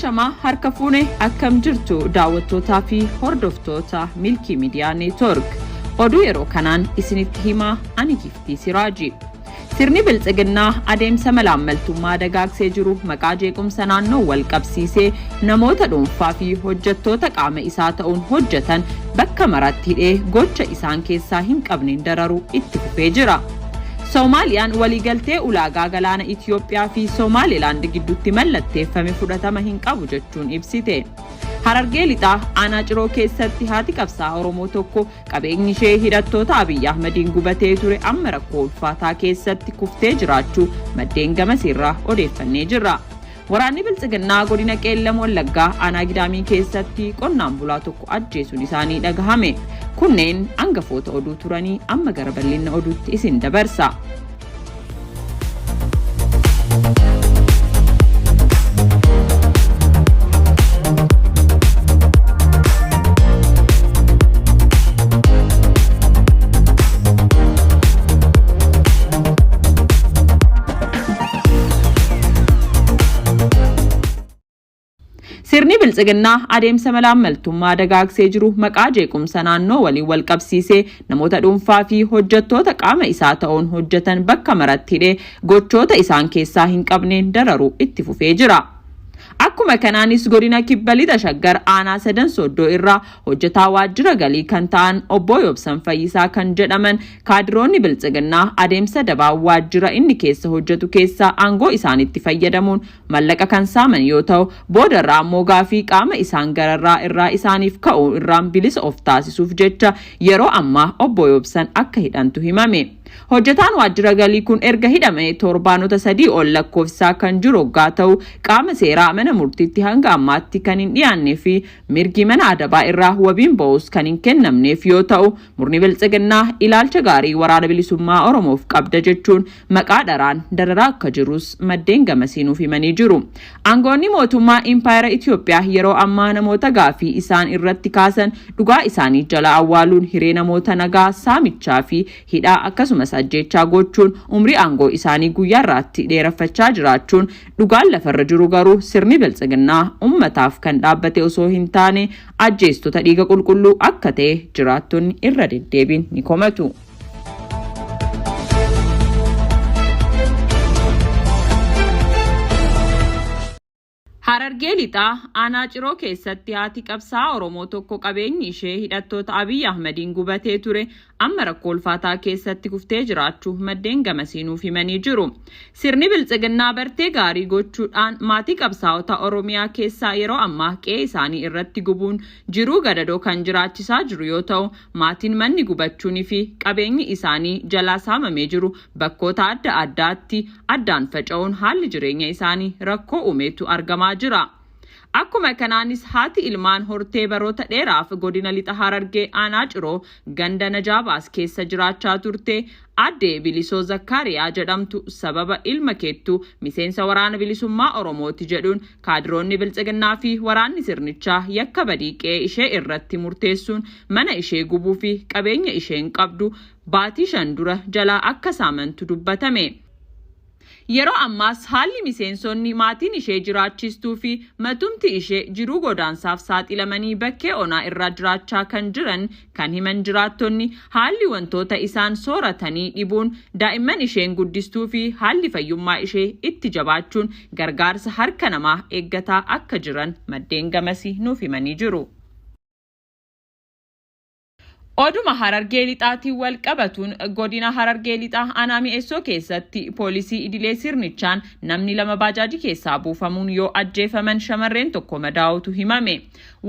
Ashamaa harka fuune akkam jirtu daawwattootaa fi hordoftoota Milkii Miidiyaa Neetwork. Oduu yeroo kanaan isinitti himaa ani Giftii Siraaji. Sirni biltsiginnaa adeemsa malaammaltummaa dagaagsee jiru maqaa jeequmsa naannoo wal qabsiisee namoota dhuunfaa fi hojjettoota qaama isaa ta'uun hojjetan bakka maratti hidhee gocha isaan keessaa hin qabneen dararuu itti fufee jira. Soomaaliyaan waliigaltee ulaagaa galaana Itiyoophiyaa fi Somaalilaand gidduutti mallatteeffame fudhatama hin qabu jechuun ibsite. Harargee lixaa aanaa Ciroo keessatti haati qabsaa Oromoo tokko qabeenyi ishee hidhattoota Abiy Ahmediin gubatee ture amma rakkoo ulfaataa keessatti kuftee jiraachuu maddeen gamasiirraa odeeffannee jirra. Waraanni biltsiginnaa godina Qeellam Wallaggaa aanaa Gidaamii keessatti qonnaan bulaa tokko ajjeesuun isaanii dhagahame. Kunneen hangafoota oduu turanii amma gara bal'ina oduutti isin dabarsa. Sirni biltsiginnaa adeemsa malaammaltummaa dagaagsee jiru maqaa jeequmsa naannoo waliin wal qabsiisee namoota dhuunfaa fi hojjettoota qaama isaa ta'uun hojjetan bakka maratti hidhee gochoota isaan keessaa hin qabneen dararuu itti fufee jira. Akkuma kanaanis godina Kibba Lixa Shaggar aanaa Sadan Soddoo irraa hojjetaa waajjira galii kan ta'an obbo Yobsan Fayyisaa kan jedhaman kaadiroonni biltsiginnaa adeemsa dabaa waajjira inni keessa hojjetu keessaa aangoo isaanitti fayyadamuun mallaqa kan saaman yoo ta'u boodarraa ammoo gaafii qaama isaan gararraa irraa isaaniif ka'u irraan bilisa of taasisuuf jecha yeroo ammaa obbo Yobsan akka hidhantu himame. Hojjetaan waajjira galii kun erga hidhamee torbaanota 3 ol lakkoofsaa kan jiru hoggaa ta'u qaama seeraa mana murtiitti hanga ammaatti kan hin dhiyaannee fi mirgi mana adabaa irraa wabiin ba'us kan hin kennamneef yoo ta'u murni biltsiginnaa ilaalcha gaarii waraana bilisummaa Oromoof qabda jechuun maqaa dharaan dararaa akka jirus maddeen gamasiinuuf himanii jiru. Aangoonni mootummaa Impaayera Itiyoophiyaa yeroo ammaa namoota gaafii isaan irratti kaasan dhugaa isaanii jala awwaaluun hiree namoota nagaa saamichaa fi hidhaa akkasumas ajjechaa gochuun umrii aangoo isaanii guyyaarraatti dheereffachaa jiraachuun dhugaan lafarra jiru garuu sirni biltsiginnaa ummataaf kan dhaabbate osoo hin taane ajjeestota dhiiga qulqulluu akka ta'e jiraattonni irra deddeebiin ni komatu. Harargee lixaa aanaa Ciroo keessatti haati qabsaa Oromoo tokko qabeenyi ishee hidhattoota Abiy Ahmediin gubatee ture amma rakkoo ulfaataa keessatti kuftee jiraachuu maddeen gamasiinuuf himanii jiru. Sirni biltsiginnaa bartee gaarii gochuudhaan maatii qabsaa'ota Oromiyaa keessaa yeroo ammaa qe'ee isaanii irratti gubuun jiruu gadadoo kan jiraachisaa jiru yoo ta'u maatiin manni gubachuunii fi qabeenyi isaanii jalaa saamamee jiru bakkoota adda addaatti addaan faca'uun haalli jireenya isaanii rakkoo uumeetu argamaa jira. Akkuma kanaanis haati ilmaan hortee baroota dheeraaf godina lixa Harargee aanaa Ciroo ganda Najaabaas keessa jiraachaa turte Aadde Bilisoo Zakkaariyaa jedhamtu sababa ilma keettuu miseensa waraana bilisummaa Oromooti jedhuun kaadiroonni biltsiginnaa fi waraanni sirnichaa yakka badii qe'ee ishee irratti murteessuun mana ishee gubuu fi qabeenya isheen qabdu baatii 5 dura jalaa akka saamantu dubbatame. Yeroo ammaas haalli miseensonni maatiin ishee jiraachistuu fi matumti ishee jiruu godaansaaf saaxilamanii bakkee onaa irra jiraachaa kan jiran kan himan jiraattonni haalli wantoota isaan sooratanii dhibuun daa'imman isheen guddistuu fi haalli fayyummaa ishee itti jabaachuun gargaarsa harka namaa eeggataa akka jiran maddeen gamasii nuuf himanii jiru. Oduma Harargee lixaatiin wal qabatuun godina Harargee lixaa aanaa Mi'eessoo keessatti poolisii idilee sirnichaan namni 2 baajaajii keessaa buufamuun yoo ajjeefaman shamarreen tokko madaa'utu himame.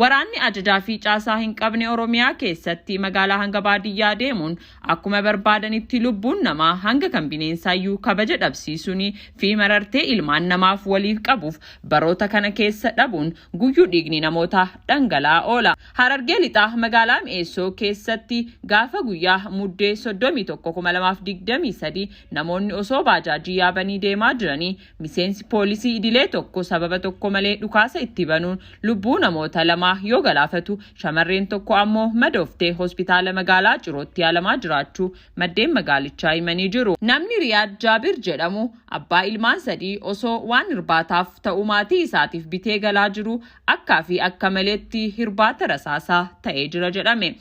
Waraanni ajajaa fi caasaa hin qabne Oromiyaa keessatti magaalaa hanga baadiyyaa deemuun akkuma barbaadanitti lubbuun namaa hanga kan bineensayyuu kabaja dhabsiisuunii fi marartee ilmaan namaaf waliif qabuuf baroota kana keessa dhabuun guyyuu dhiigni namoota dhangala'aa oola. Harargee lixaa magaalaa Mi'eessoo keessa keessatti gaafa guyyaa muddee 31/2023 namoonni osoo baajaajii yaabanii deemaa jiranii miseensi poolisii idilee tokko sababa tokko malee dhukaasa itti banuun lubbuu namoota lamaa yoo galaafatu shamarreen tokko ammoo madooftee hospitaala magaalaa Cirootti yaalamaa jiraachuu maddeen magaalichaa himanii jiru. Namni Riyaad Jaabir jedhamu abbaa ilmaan sadii osoo waan irbaataaf ta'u maatii isaatiif bitee galaa jiru akka maleetti hirbaata rasaasaa ta'ee jira jedhame.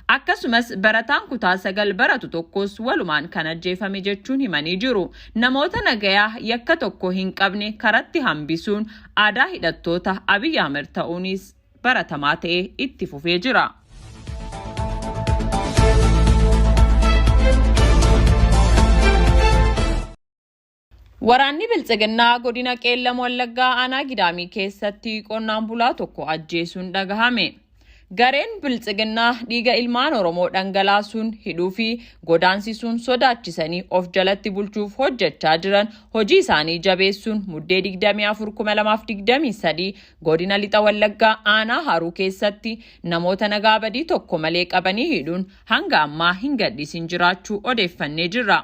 Akkasumas barataan kutaa 9 baratu tokkos walumaan kan ajjeefame jechuun himanii jiru. Namoota nagayaa yakka tokko hin qabne karatti hambisuun aadaa hidhattoota Abiy Ahmed ta'uunis baratamaa ta'ee itti fufee jira. Waraanni Biltsiginnaa godina Qeellam Wallaggaa aanaa Gidaamii keessatti qonnaan bulaa tokko ajjeesuun dhagahame. Gareen Biltsiginnaa dhiiga ilmaan Oromoo dhangalaasuun hidhuu fi godaansisuun sodaachisanii of jalatti bulchuuf hojjechaa jiran hojii isaanii jabeessuun muddee 24/2023 godina Lixa Wallaggaa aanaa Haruu keessatti namoota nagaa badii tokko malee qabanii hidhuun hanga ammaa hin gadhiisin jiraachuu odeeffannee jirra.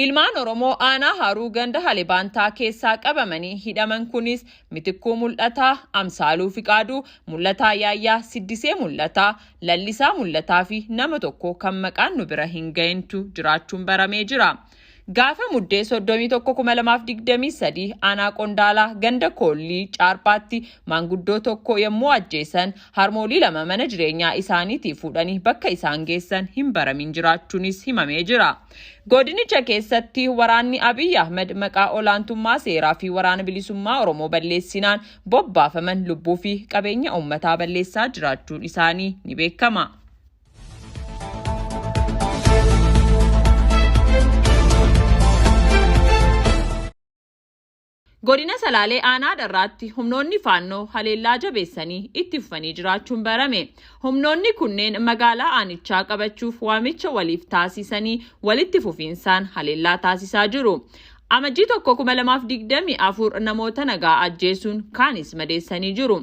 Ilmaan Oromoo aanaa Haruu ganda Halibaantaa keessaa qabamanii hidhaman kunis Mitikkuu Mul'ataa, Amsaaluu Fiqaaduu, Mul'ataa Yaayyaa, Siddisee Mul'ataa, Lallisaa Mul'ataa fi nama tokko kan maqaan nu bira hin gahintu jiraachuun baramee jira. Gaafa muddee 31/2023 aanaa Qondaalaa ganda Koollii Caarpaatti maanguddoo tokko yommuu ajjeesan harmoolii lama mana jireenyaa isaaniitii fuudhanii bakka isaan geessan hin baramin jiraachuunis himamee jira. Godinicha keessatti waraanni Abiy Ahmed maqaa olaantummaa seeraa fi waraana bilisummaa Oromoo balleessinaan bobbaafaman lubbuu fi qabeenya uummataa balleessaa jiraachuun isaanii ni beekama. Godina Salaalee aanaa Dharraatti humnoonni faannoo haleellaa jabeessanii itti fufanii jiraachuun barame. Humnoonni kunneen magaalaa aanichaa qabachuuf waamicha waliif taasisanii walitti fufiinsaan haleellaa taasisaa jiru. Amajjii 1/2024 namoota nagaa ajjeesuun kaanis madeessanii jiru.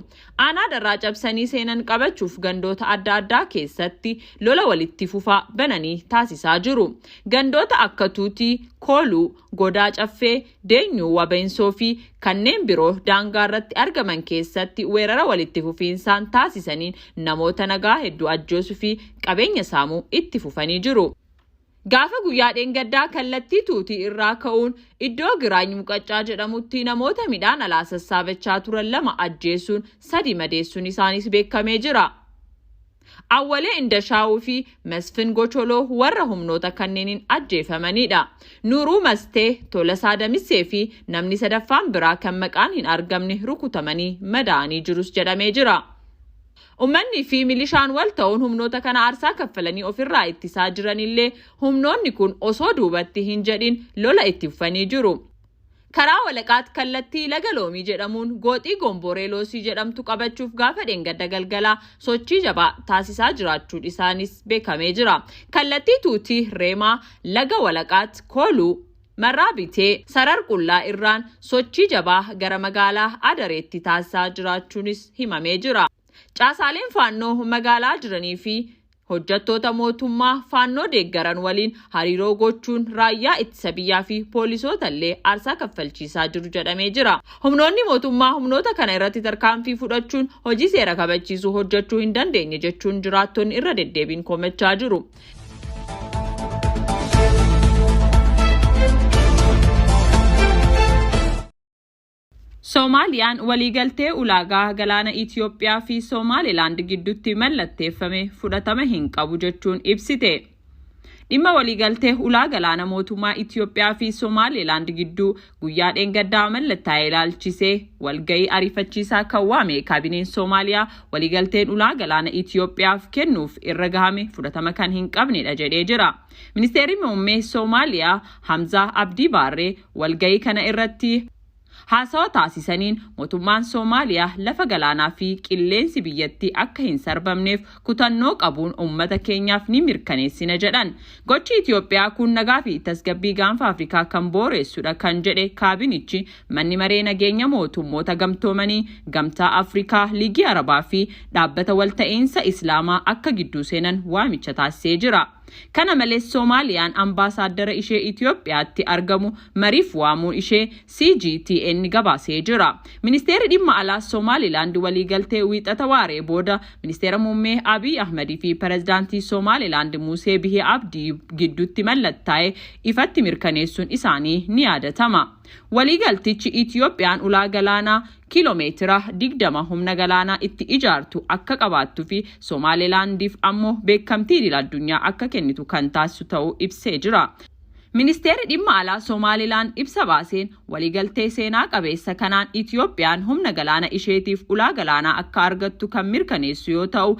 Aanaa Dharraa cabsanii seenan qabachuuf gandoota adda addaa keessatti lola walitti fufaa bananii taasisaa jiru. Gandoota akka Tuutii, Kooluu, Godaa Caffee, Deenyuu Wabeensoo fi kanneen biroo daangaa irratti argaman keessatti weerara walitti fufiinsaan taasisaniin namoota nagaa hedduu ajjeesuu fi qabeenya saamuu itti fufanii jiru. Gaafa guyyaa dheengaddaa kallattii Tuutii irraa ka'uun iddoo Giraany Muqaccaa jedhamutti namoota midhaan alaa sassaabachaa turan 2 ajjeesuun 3 madeessuun isaanis beekamee jira. Awwalee Indashaawuu fi Masfin Gocholoo warra humnoota kanneeniin ajjeefamanidha. Nuuruu Mastee, Tolasaa Damissee fi namni sadaffaan biraa kan maqaan hin argamne rukutamanii madaa'anii jirus jedhamee jira. Uummanni fi milishaan wal ta'uun humnoota kana aarsaa kaffalanii ofirraa ittisaa jiranillee humnoonni kun osoo duubatti hin jedhin lola itti fufanii jiru. Karaa walaqaatti kallattii Laga Loomii jedhamuun gooxii Gomboree Loosii jedhamtu qabachuuf gaafa dheengadda galgalaa sochii jabaa taasisaa jiraachuun isaanis beekamee jira. Kallattii Tuutii Reemaa Laga Walaqaatti Kooluu Marraa Bitee Sarar Qullaa irraan sochii jabaa gara magaalaa Adareetti taasisaa jiraachuunis himamee jira. Caasaaleen faannoo magaalaa jiranii fi hojjettoota mootummaa faannoo deeggaran waliin hariiroo gochuun raayyaa ittisa biyyaa fi poolisoota illee aarsaa kaffalchiisaa jiru jedhamee jira. Humnoonni mootummaa humnoota kana irratti tarkaanfii fudhachuun hojii seera kabachiisuu hojjechuu hin dandeenye jechuun jiraattonni irra deddeebiin komachaa jiru. Soomaaliyaan waliigaltee ulaagaa galaana Itoophiyaa fi Somaalilaand gidduutti mallatteeffame fudhatama hin qabu jechuun ibsite. Dhimma waliigaltee ulaa galaana mootummaa Itoophiyaa fi Somaalilaand gidduu guyyaa dheengaddaa mallattaa'ee ilaalchisee walgahii ariifachiisaa kan waame kaabineen Soomaaliyaa waliigalteen ulaa galaana Itoophiyaaf kennuuf irra gahame fudhatama kan hin qabnedha jedhee jira. Ministeerri muummee Soomaaliyaa Hamzaa Abdii Baarree walgahii kana irratti Haasawa taasisaniin mootummaan Soomaaliyaa lafa galaanaa fi qilleensi biyyattii akka hin sarbamneef kutannoo qabuun uummata keenyaaf ni mirkaneessina jedhan. Gochi Itoophiyaa kun nagaa fi tasgabbii gaanfa Afrikaa kan booreessudha kan jedhe kaabinichi manni maree nageenya mootummoota gamtoomanii gamtaa Afrikaa, Liigii Arabaa fi dhaabbata walta'iinsa Islaamaa akka gidduu seenan waamicha taasisee jira. Kana malees Soomaaliyaan ambaasaadara ishee Itoophiyaatti argamu mariif waamuun ishee CGTN gabaasee jira. Ministeerri dhimma alaa Somaalilaand waliigaltee wiixata waaree booda ministeera muummee Abiy Ahmedii fi pirezidaantii Somaalilaand Musee Bihii Abdii gidduutti mallattaa'e ifatti mirkaneessuun isaanii ni yaadatama. Waliigaltichi Itoophiyaan ulaa galaanaa kiiloomeetira 20 humna galaanaa itti ijaartu akka qabaattuu fi Somaalilaandiif ammoo beekamtii idil-addunyaa akka kennitu kan taasisu ta'uu ibsee jira. Ministeerri dhimma alaa Somaalilaand ibsa baaseen waliigaltee seenaa qabeessa kanaan Itoophiyaan humna galaana isheetiif ulaa galaanaa akka argattu kan mirkaneessu yoo ta'u,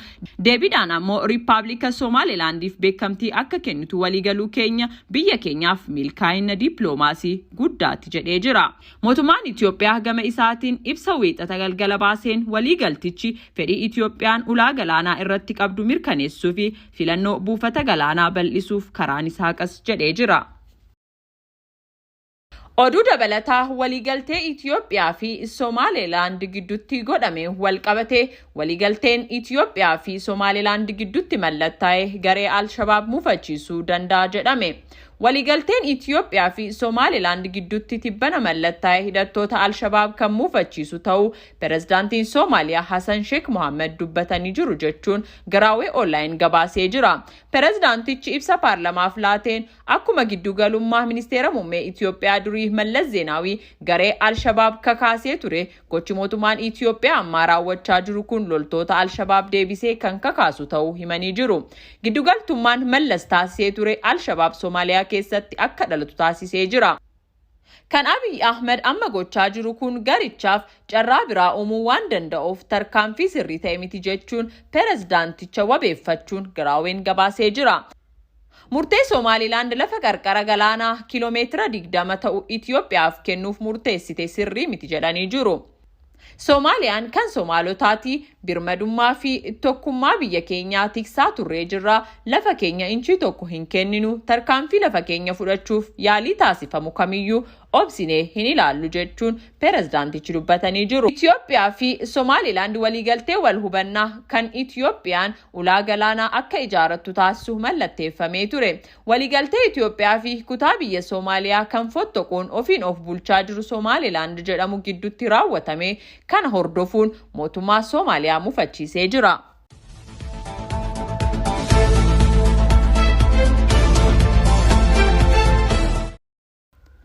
deebiidhaan ammoo Riippaabilika Somaalilaandiif beekamtii akka kennitu waliigaluu keenya biyya keenyaaf milkaa'ina dippiloomaasii guddaati jedhee jira. Mootummaan Itoophiyaa gama isaatiin ibsa wiixata galgala baaseen waliigaltichi fedhii Itoophiyaan ulaa galaanaa irratti qabdu mirkaneessuu fi filannoo buufata galaanaa bal'isuuf karaan isaa qas jedhee jira. Oduu dabalataa waliigaltee Itoophiyaa fi Somaalilaand gidduutti godhame walqabatee waliigalteen Itoophiyaa fi Somaalilaand gidduutti mallattaa'e garee Al-Shabaab mufachiisuu danda'a jedhame. Waliigalteen Itoophiyaa fi Somaalilaand gidduutti tibbana mallattaa'e hidhattoota Al-Shabaab kan mufachiisu ta'uu pirezidaantiin Soomaaliyaa Hassan Sheikh Mohammed dubbatanii jiru jechuun Garaawee Online gabaasee jira. Pirezidaantichi ibsa paarlamaaf laateen akkuma giddugalummaa ministeera muummee Itoophiyaa durii Mallas Zeenaawii garee Al-Shabaab kakaasee ture, gochi mootummaan Itoophiyaa ammaa raawwachaa jiru kun loltoota Al-Shabaab deebisee kan kakaasu ta'uu himanii jiru. Giddugaltummaan Mallas taasisee ture Al-Shabaab Soomaaliyaa keessatti akka dhalatu taasisee jira. Kan Abiy Ahmed amma gochaa jiru kun garichaaf carraa biraa uumuu waan danda'uuf tarkaanfii sirrii ta'e miti jechuun pirezidaanticha wabeeffachuun Garaaween gabaasee jira. Murtee Somaalilaand lafa qarqara galaanaa kiiloomeetira 20 ta'u Itoophiyaaf kennuuf murteessite sirrii miti jedhanii jiru. Soomaaliyaan kan Somaalotaati birmadummaa fi tokkummaa biyya keenyaa tiksaa turree jirra. Lafa keenya inchi tokko hin kenninu, tarkaanfii lafa keenya fudhachuuf yaalii taasifamu kamiyyuu obsinee hin ilaallu jechuun pirezidaantichi dubbatanii jiru. Itoophiyaa fi Somaalilaand waliigaltee wal hubannaa kan Itoophiyaan ulaa galaanaa akka ijaarattu taasisu mallatteeffamee ture. Waliigaltee Itoophiyaa fi kutaa biyya Soomaaliyaa kan fottoquun ofiin of bulchaa jiru Somaalilaand jedhamu gidduutti raawwatame kana hordofuun mootummaa Soomaaliyaa mufachiisee jira.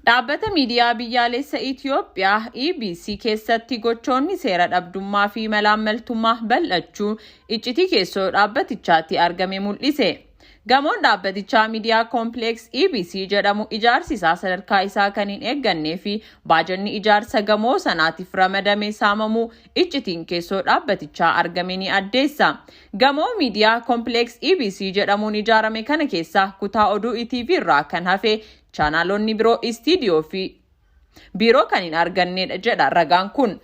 Dhaabbata miidiyaa biyyaalessa Itoophiyaa EBC keessatti gochoonni seera dhabdummaa fi malaammaltummaa bal'achuu iccitii keessoo dhaabbatichaatti argame mul'ise. Gamoon dhaabbatichaa miidiyaa Complex EBC jedhamu ijaarsi isaa sadarkaa isaa kan hin eeggannee fi baajanni ijaarsa gamoo sanaatiif ramadame saamamuu iccitiin keessoo dhaabbatichaa argame ni addeessa. Gamoo miidiyaa Complex EBC jedhamuun ijaarame kana keessaa kutaa oduu ETV irraa kan hafe chaanaalonni biroo istiidiyoo fi biiroo kan hin argannedha jedha ragaan kun.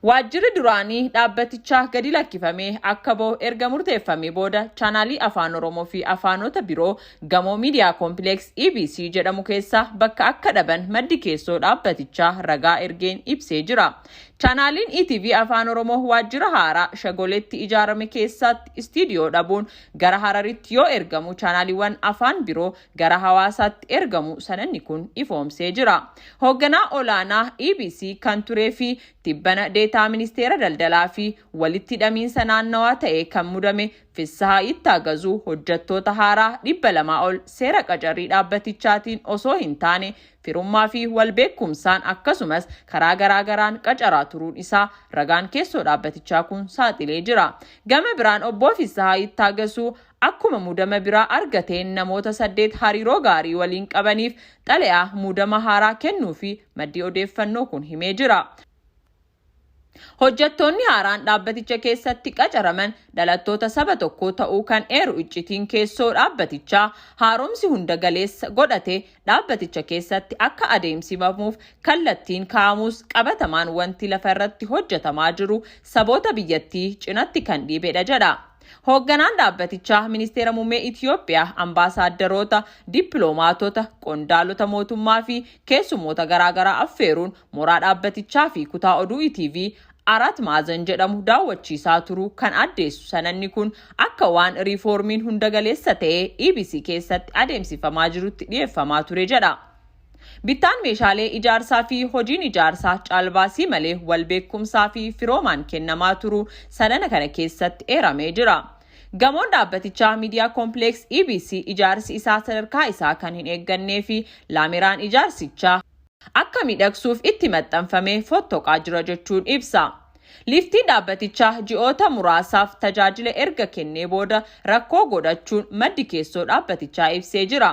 Waajjirri duraanii dhaabbatichaa gadi lakkifamee akka ba'u erga murteeffamee booda chaanaalii afaan Oromoo fi afaanota biroo gamoo miidiyaa Complex EBC jedhamu keessa bakka akka dhaban maddi keessoo dhaabbatichaa ragaa ergeen ibsee jira. Chaanaaliin ETV afaan Oromoo waajjira haaraa Shagoleetti ijaarame keessatti istiidiyoo dhabuun gara Hararitti yoo ergamu, chaanaaliiwwan afaan biroo gara Hawaasaatti ergamu sananni kun ifoomsee jira. Hoogganaa olaanaa EBC kan turee fi tibbana deetaa ministeera daldalaa fi walitti hidhamiinsa naannawaa ta'e kan mudame Fissahaa Ittaagazuu hojjettoota haaraa 200 ol seera qacarrii dhaabbatichaatiin osoo hin taane firummaa fi walbeekumsaan akkasumas karaa garaagaraan qacaraa turuun isaa ragaan keessoo dhaabbatichaa kun saaxilee jira. Gama biraan obbo Fissahaa Ittaagazuu akkuma mudama biraa argateen namoota 8 hariiroo gaarii waliin qabaniif xalayaa mudama haaraa kennuu fi maddi odeeffannoo kun himee jira. Hojjettoonni haaraan dhaabbaticha keessatti qacaraman dhalattoota saba tokkoo ta'uu kan eeru iccitiin keessoo dhaabbatichaa haaromsi hunda galeessa godhate dhaabbaticha keessatti akka adeemsifamuuf kallattiin kaa'amus qabatamaan wanti lafa irratti hojjetamaa jiru saboota biyyattii cinatti kan dhiibedha jedha. Hoogganaan dhaabbatichaa ministeera muummee Itiyoophiyaa ambaasaadarota, dippiloomaatota, qondaalota mootummaa fi keessummoota garaagaraa affeeruun mooraa dhaabbatichaa fi kutaa oduu ETV Arat Maazan jedhamu daawwachiisaa turuu kan addeessu sananni kun akka waan riiformiin hunda galeessa ta'ee EBC keessatti adeemsifamaa jirutti dhiyeeffamaa ture jedha. Bittaan meeshaalee ijaarsaa fi hojiin ijaarsaa caalbaasii malee walbeekumsaa fi firoomaan kennamaa turuu sanana kana keessatti eeramee jira. Gamoon dhaabbatichaa miidiyaa koompileeks EBC ijaarsi isaa sadarkaa isaa kan hin eeggannee fi laameraan ijaarsichaa akka miidhagsuuf itti maxxanfamee fottoqaa jira jechuun ibsa. Liftiin dhaabbatichaa ji'oota muraasaaf tajaajila erga kennee booda rakkoo godhachuun maddi keessoo dhaabbatichaa ibsee jira.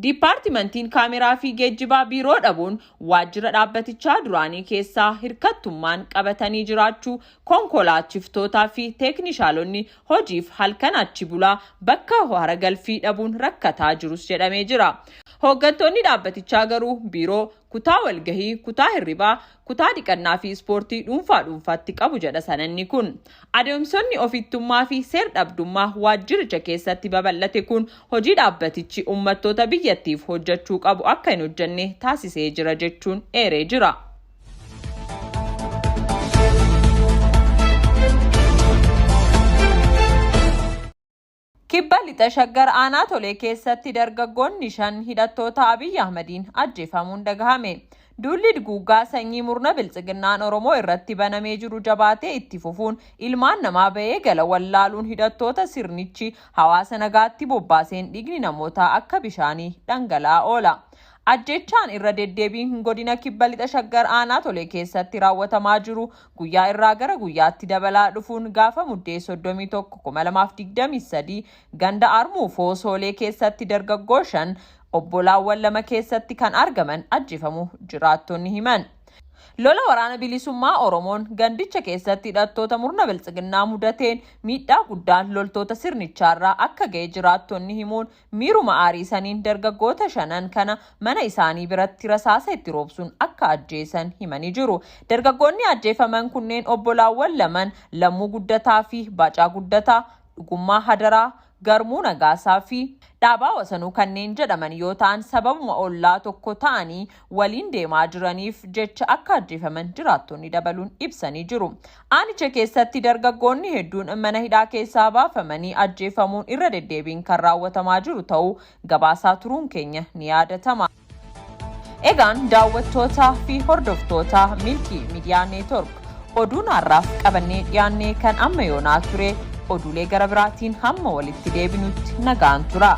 Dipaartimentiin kaameraa fi geejjibaa biiroo dhabuun waajjira dhaabbatichaa duraanii keessaa hirkattummaan qabatanii jiraachuu konkolaachiftootaa fi teeknishaalonni hojiif halkan achi bulaa bakka haragalfii dhabuun rakkataa jirus jedhamee jira. Hooggantoonni dhaabbatichaa garuu biiroo kutaa walgahii, kutaa hirribaa, kutaa dhiqannaa fi ispoortii dhuunfaatti qabu jedha sananni kun. Adeemsonni ofittummaa fi seer-dhabdummaa waajjiricha keessatti babal'ate kun hojii dhaabbatichi uummattoota biyyattiif hojjechuu qabu akka hin hojjenne taasisee jira jechuun eeree jira. Kibba lixa shaggar aanaa tolee keessatti dargaggoonni 5 hidhattoota Abiy Ahmediin ajjeefamuun dhagahame. Duulli duguuggaa sanyii murna biltsiginnaan Oromoo irratti banamee jiru jabaatee itti fufuun ilmaan namaa ba'ee gala wallaaluun hidhattoota sirnichi hawaasa nagaatti bobbaaseen dhiigni namootaa akka bishaanii dhangala'aa oola. Ajjechaan irra deddeebiin godina kibba lixa shaggar aanaa tolee keessatti raawwatamaa jiru guyyaa irraa gara guyyaatti dabalaa dhufuun gaafa muddee 31 2023 ganda Armuu Foosoolee keessatti dargaggoo 5 obbolaawwan 2 keessatti kan argaman ajjeefamuu jiraattonni himan. Lola waraana bilisummaa Oromoon gandicha keessatti hidhattoota murna biltsiginnaa mudateen miidhaa guddaan loltoota sirnichaarraa akka ga'e jiraattonni himuun miiruma aariisaniin dargaggoota 5 kana mana isaanii biratti rasaasa itti roobsuun akka ajjeesan himanii jiru. Dargaggoonni ajjeefaman kunneen obbolaawwan 2 Lammuu Guddataa fi Baacaa Guddataa, Dhugummaa Hadaraa, Garmuu Nagaasaa fi Dhaabaa Wasanuu kanneen jedhaman yoo ta'an sababuma ollaa tokko ta'anii waliin deemaa jiraniif jecha akka ajjeefaman jiraattonni dabaluun ibsanii jiru. Aanicha keessatti dargaggoonni hedduun mana hidhaa keessaa baafamanii ajjeefamuun irra deddeebiin kan raawwatamaa jiru ta'uu gabaasaa turuun keenya ni yaadatama. Egaan daawwattootaa fi hordoftoota Milkii Miidiyaa Neetwork oduun har'aaf qabannee dhiyaannee kan amma yoonaa ture. Oduulee gara biraatiin hamma walitti deebinutti nagaan tura.